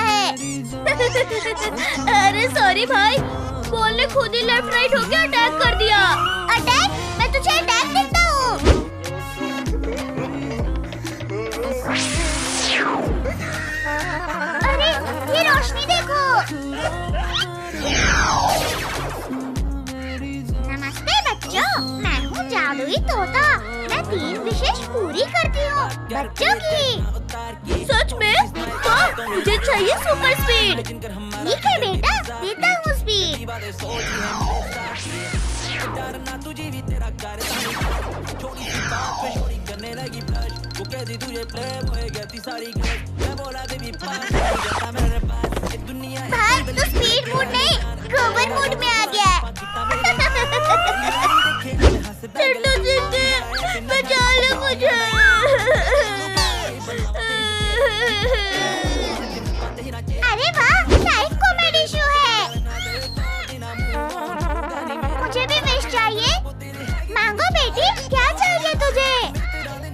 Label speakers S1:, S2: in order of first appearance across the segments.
S1: है।
S2: अरे सॉरी भाई, बॉल ने खुद ही लेफ्ट राइट होके अटैक कर दिया।
S1: अटैक? मैं तुझे अटैक देता हूँ। अरे ये रोशनी देखो। नमस्ते बच्चों, मैं हूँ जादुई तोता। मैं 3 विशेष पूरी करती हूँ बच्चों की।
S2: सच में? हाँ, मुझे चाहिए सुपर स्पीड।
S1: ठीक है बेटा, देता हूँ स्पीड। भाई तो स्पीड मोड नहीं, रोवर मोड में आ गया है।
S2: चिंटू चिंटू, बचा लो मुझे।
S1: अरे वाह, क्या एक कॉमेडी शो है। मुझे भी विश चाहिए। मांगो बेटी, क्या चाहिए तुझे?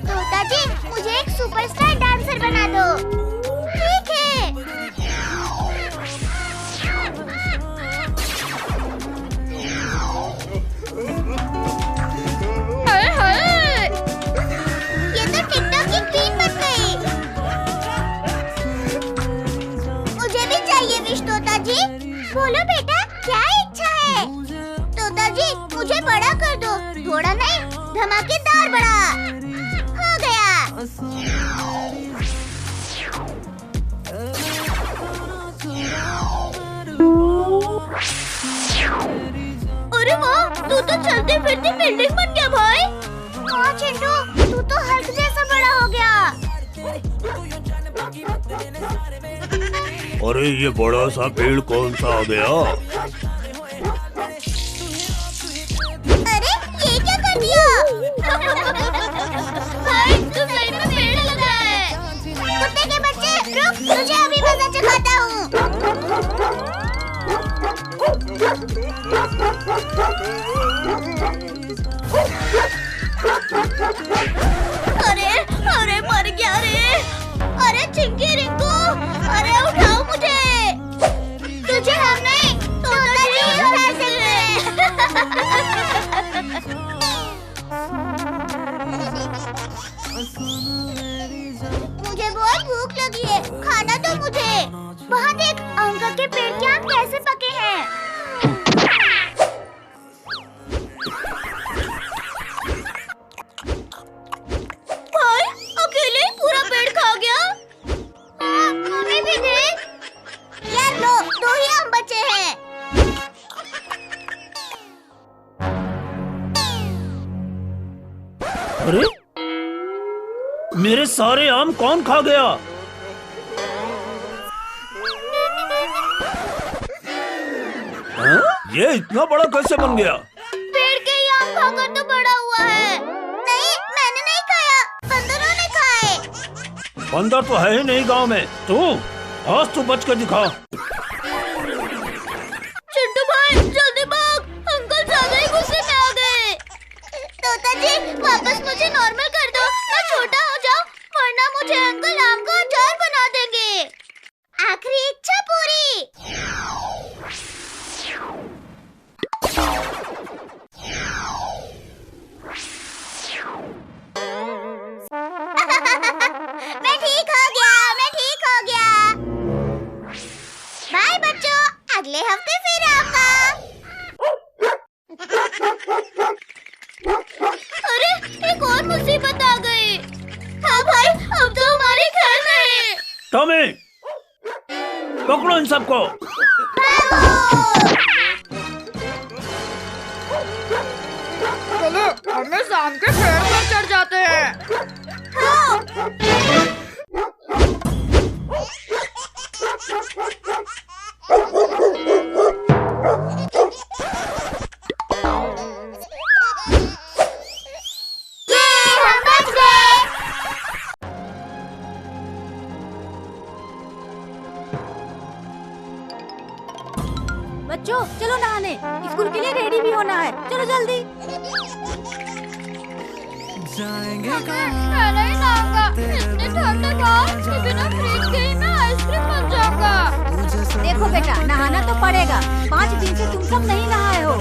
S1: तोता जी, मुझे एक सुपरस्टार डांसर बना दो। ठीक है।
S2: हाय हाय,
S1: ये तो टिकटॉक की क्वीन बन गई। मुझे भी चाहिए विश तोता जी। बोलो बेटा, क्या इच्छा है? तोता जी, मुझे बड़ा कर दो। थोड़ा नहीं, धमाकेदार बड़ा। हो गया।
S2: अरे वाह, तू तो चलती फिरती बिल्डिंग बन गया भाई।
S1: हाँ चिंटू, तू तो हल्क जैसा बड़ा हो गया।
S3: अरे ये बड़ा सा पेड़ कौन सा आ गया?
S1: अरे ये क्या कर दिया?
S2: भाई तू सही में पेड़ लगा है।
S1: कुत्ते के बच्चे, रुक, तुझे अभी मजा चखाता हूँ।
S2: अरे अरे मर गया रे। अरे चिंकी रिंकू, अरे उठाओ मुझे।
S1: तुझे हम नहीं, तोता जी उठा सकते हैं। मुझे बहुत भूख लगी है, खाना दो मुझे। वहाँ देख, अंकल के पेड़ के आम कैसे पके हैं।
S2: भाई अकेले ही पूरा पेड़ खा गया।
S1: हाँ, हमें भी दे। यार लो, 2 ही आम बचे हैं।
S3: अरे मेरे सारे आम कौन खा गया? हाँ? ये इतना बड़ा कैसे बन गया?
S1: पेड़ के ही आम खाकर तो बड़ा हुआ है। नहीं, मैंने नहीं खाया, बंदरों ने खाए।
S3: बंदर तो है ही नहीं गांव में। तू आज तू बच कर दिखा।
S2: चिंटू भाई जल्दी भाग, अंकल ज्यादा ही गुस्से में आ गए।
S1: तोता जी, वापस मुझे नॉर्मल कर दो। मैं छोटा हो जाऊं, वरना मुझे अंकल आम का अचार बना देंगे। आखिरी इच्छा पूरी। मैं ठीक हो गया, मैं ठीक हो गया। बाय बच्चों, अगले हफ्ते फिर आऊंगा।
S2: अरे एक और मुसीबत आ गई। हाँ भाई, अब तो हमारे घर में।
S3: टॉमी, पकड़ो इन सबको।
S2: चलो हम शाम के पेड़ पर चढ़ जाते हैं।
S1: हम बच गए।
S2: बच्चों चलो नहाने, स्कूल के लिए रेडी भी होना है। चलो जल्दी। मैं नहीं नहाऊंगा, इतनी ठंड है बाहर, बिना फ्रिज के ही मैं आइसक्रीम बन जाऊंगा। नहाना तो पड़ेगा। 5 दिन से तुम सब नहीं नहाए हो।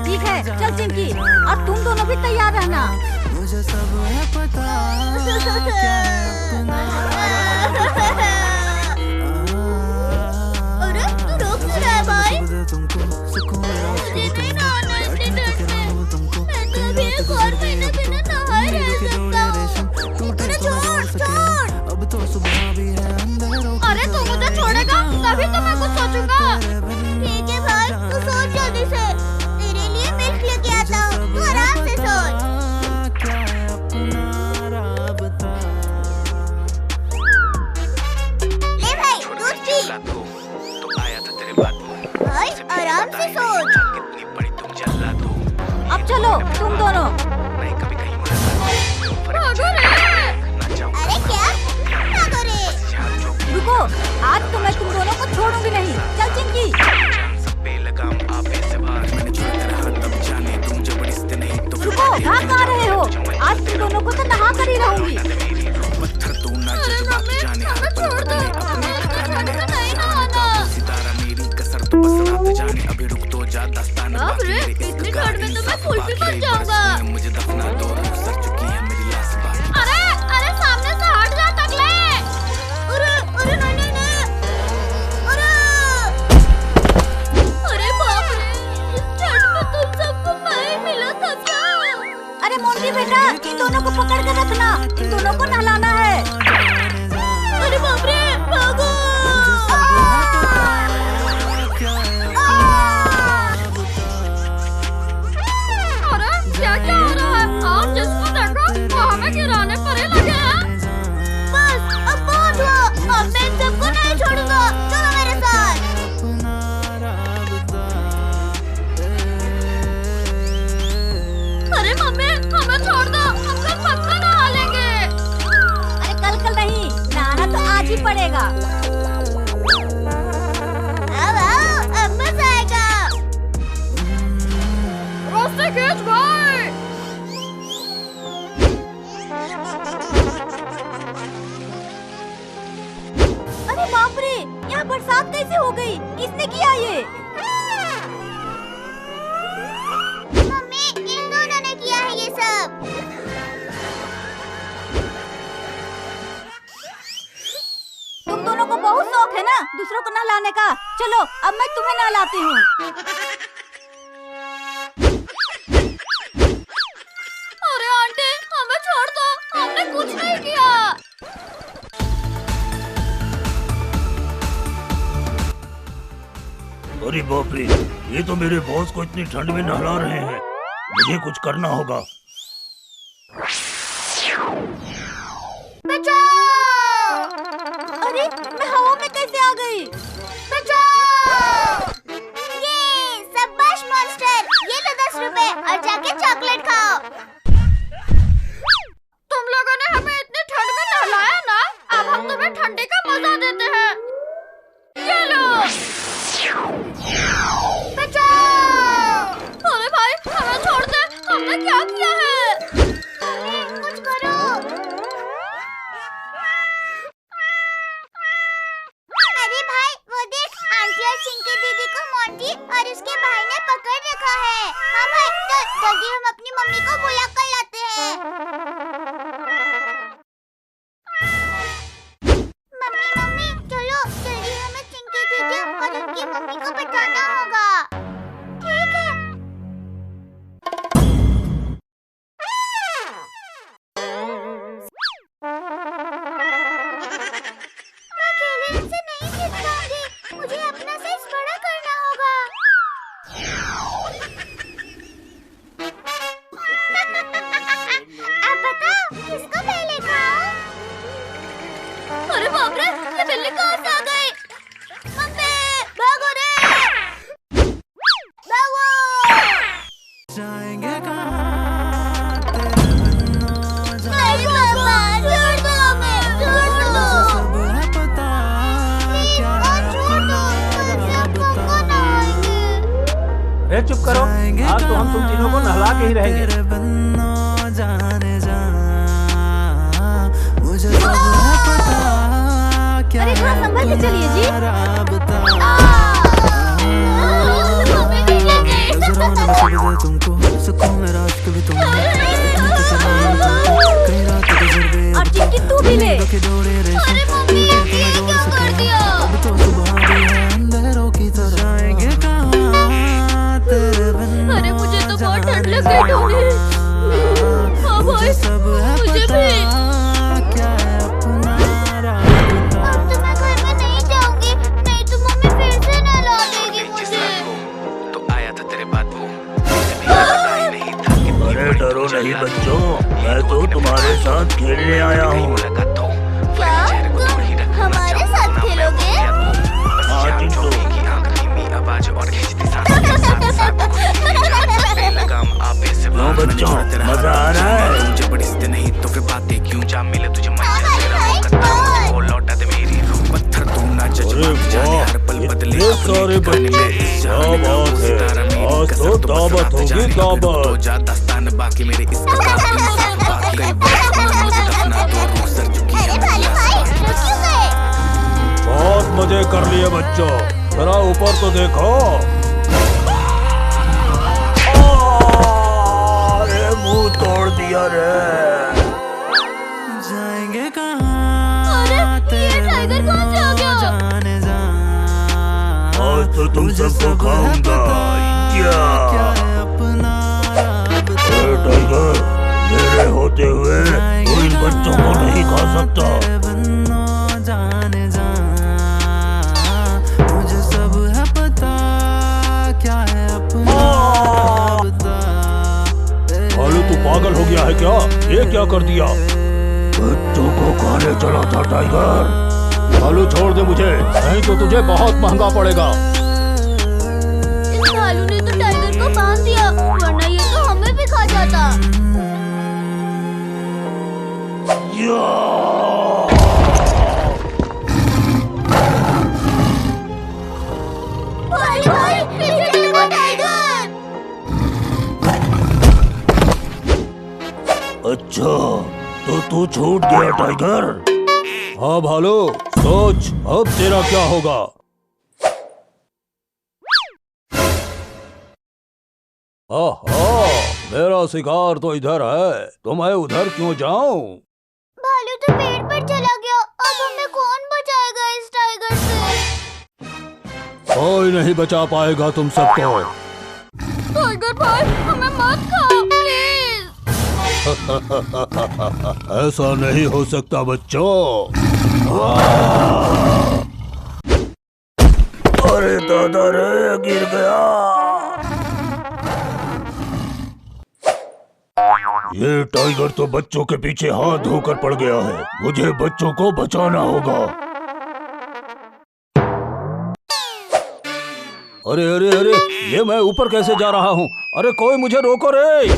S2: ठीक है, चल चिंकी, और तुम दोनों भी तैयार रहना।
S4: मुझे सब है पता
S1: अरे तू रोक क्यों रहा है भाई?
S4: तुमको सुकून
S1: मुझे नहीं नहाना इतनी ठंड में। मैं तो अभी एक और महीना बिना नहाए रह सकता हूँ। अरे छोड़।
S4: अब तो सुबह भी है अंधेरों की
S2: अरे तू मुझे छोड़ेगा तभी तो मैं कुछ सोचूंगा।
S1: ठीक है भाई, तू सोच जल्दी से। तेरे लिए मिल्क लेके आता हूँ, तू आराम से सोच।
S4: क्या है अपना राबता।
S1: ले भाई, दूध पी।
S5: तो आया था तेरे बात में
S1: भाई आराम से सोच।
S5: कितनी बड़ी तुम जल्ला दो।
S2: अब चलो तुम दोनों।
S5: नहीं कभी कहीं मुलाकात
S1: अरे क्या भागो रे?
S2: रुको, आज तो मैं तुम दोनों को छोड़ूंगी नहीं। चल चिंकी।
S5: सब बेलगाम आपे से बाहर मैंने छुआ तेरा हाथ तब जाने तुम जबरदस्ती नहीं तो
S2: रुको, भाग कहाँ रहे हो? आज तुम दोनों को तो नहा कर ही रहूंगी।
S5: पत्थर तू ना जज्बात जाने हर पल बदले अपने ठिकाने में सितारा मेरी कसर तो बस रात जाने अभी रुक तो जा दास्तान बाकी मेरे इश्क का मुझे दफना दो सर चुकी है मेरी लाश बात।
S2: अरे सामने से हट जा टकले।
S1: अरे नहीं।
S2: अरे बाप रे, इस ठंड में तुम सबको मैं मिला था क्या? अरे मोंटी बेटा, इन दोनों को पकड़ कर रखना, इन दोनों को नहलाना है। अरे बाप रे, भागो। अरे क्या हो रहा है? आप जिसको देखो वो हमें गिराने पर ही लगे हैं।
S1: बस अब बहुत हुआ, अब मैं इन सबको नहीं छोड़ूंगा। चलो मेरे साथ।
S2: अरे मम्मी, हमें छोड़ दो, हम कल पक्का नहा लेंगे। अरे कल नहीं, नहाना तो आज ही पड़ेगा।
S1: अब मजा आएगा।
S2: रास्ते खींच भाई। अरे बाप रे, यहाँ बरसात कैसे हो गई? किसने किया ये?
S1: मम्मी, इन दोनों ने किया है ये सब।
S2: तुम दोनों को बहुत शौक है ना दूसरों को नहलाने का। चलो अब मैं तुम्हें नहलाती हूँ। अरे आंटी, हमें छोड़ दो, हमने कुछ नहीं किया।
S3: अरे बाप रे, ये तो मेरे बॉस को इतनी ठंड में नहला रहे हैं। मुझे कुछ करना होगा।
S2: अरे मैं हवा में कैसे आ गई?
S1: ये शाबाश मॉन्स्टर, ये लो 10 रुपए और जाके चॉकलेट खाओ।
S2: तुम लोगों ने हमें इतनी ठंड में नहलाया ना, अब हम तुम्हें ठंडी का मजा देते हैं। ये लो। अरे भाई, हमें छोड़ दे, हमने क्या किया है?
S1: कुछ करो। अरे भाई, वो देख, आंटी और चिंकी दीदी को मोंटी और उसके भाई ने पकड़ रखा है। हाँ भाई, जल्दी हम अपनी मम्मी को बुला कर लाते हैं। मम्मी, चलो जल्दी हमें चिंकी दीदी और उनकी मम्मी को बचाना होगा। ठीक है। मैं अकेले इनसे नहीं जीत पाऊंगी, मुझे अपना साइज बड़ा करना होगा। अब बताओ, किसको पहले खाऊं?
S2: अरे बाप रे, ये बिल्ली कहाँ से आ गई?
S1: मम्मी, भागो रे! भागो!
S4: जाएंगे कहाँ तेरे बिना
S1: नहीं पापा, छोड़ दो हमें, छोड़ दो।
S4: सब है पता क्या है अपना राबता।
S6: अरे चुप करो, आज तो हम तुम तीनों को नहला के ही रहेंगे।
S4: तेरे बिना जाने जा मुझे मुझे सब है पता क्या
S2: अरे थोड़ा संभल के चलिए जी।
S4: राबता
S2: मम्मी भी गिर गई।
S4: नजरों में सुबह तुमको सुकून में रात भी तुमको कई रात गुजर गए
S2: और चिट्ठी तू भी ले।
S4: के दौड़े रेशम
S2: अरे मम्मी ये क्या कर दिया?
S4: अब तो सुबह भी है अंधेरों की तरह जाएंगे कहाँ तेरे बिन
S2: अरे मुझे तो बहुत ठंड लग गई टोनी। हाँ भाई
S4: सब है
S2: मुझे
S4: पता
S2: भी।
S4: क्या है अपना राबता
S1: अब तो मैं घर में नहीं जाऊंगी, नहीं तो मम्मी फिर से नहला देगी मुझे।
S5: तो आया था तेरे बाद वो पता ही नहीं था कि
S3: अरे डरो नहीं बच्चों, मैं तो तुम्हारे साथ खेलने आया हूँ।
S5: मुलाकात हो
S1: क्या तुम हमारे साथ खेलोगे?
S3: हाँ चिंटू,
S5: आवाज और खींचती सांस लगाम आपे से
S3: लो बच्चों, मजा आ रहा है?
S5: मुझे बड़ी से नहीं तो फिर बातें क्यों जा मिले तुझे मंजिल तेरा मुकद्दर वो लौटा दे मेरी रूह पत्थर तू ना जज्बात जाने हर पल बदले
S3: ये सारे बच्चे क्या बात है, आज तो दावत होगी दावत।
S5: तो जा दास्तान बाकी मेरे इस बाकी कई मुझे दफना तो रूह सर चुकी
S1: अरे
S5: है
S1: भालू भाई रुक क्यों गए?
S3: बहुत मजे कर लिए बच्चों, जरा ऊपर तो देखो। अरे मुंह तोड़ दिया रे।
S4: जाएंगे कहाँ
S2: अरे ये टाइगर कहाँ से आ गया?
S4: जाने जा
S3: आज तो तुम सबको खाऊंगा।
S4: क्या है अपना राबता
S3: अरे टाइगर, मेरे होते हुए तू इन बच्चों को नहीं खा सकता।
S4: तेरे बिन्नो जाने जा मुझे सब है पता क्या है अपना राबता
S3: भालू तू पागल हो गया है क्या? ये क्या कर दिया? बच्चों को खाने चला था टाइगर। भालू छोड़ दे मुझे, नहीं तो तुझे बहुत महंगा पड़ेगा।
S2: इस भालू ने तो टाइगर को बांध दिया, वरना ये तो हमें भी खा जाता।
S1: भालू भाई पीछे देखो टाइगर।
S3: अच्छा, तो तू छूट गया टाइगर। हाँ भालू, सोच अब तेरा क्या होगा। मेरा शिकार तो इधर है, तो मैं उधर क्यों जाऊं?
S1: भालू तो पेड़ पर चला गया, अब हमें कौन बचाएगा इस टाइगर से?
S3: कोई नहीं बचा पाएगा तुम सबको।
S2: टाइगर भाई हमें मत खाओ प्लीज।
S3: ऐसा नहीं हो सकता बच्चों। अरे दादा रे, गिर गया। ये टाइगर तो बच्चों के पीछे हाथ धोकर पड़ गया है, मुझे बच्चों को बचाना होगा। अरे अरे अरे, ये मैं ऊपर कैसे जा रहा हूँ? अरे कोई मुझे रोको रे।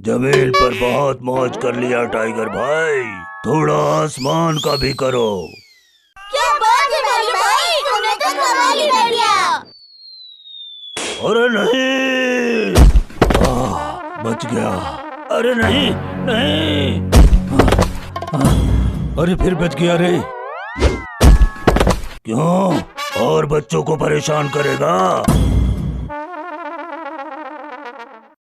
S3: जमीन पर बहुत मौज कर लिया टाइगर भाई, थोड़ा आसमान का भी करो।
S1: क्या बात है भालू भाई, तुमने तो कमाल ही कर दिया।
S3: अरे नहीं, बच गया। अरे नहीं नहीं, अरे फिर बच गया रे। क्यों और बच्चों को परेशान करेगा?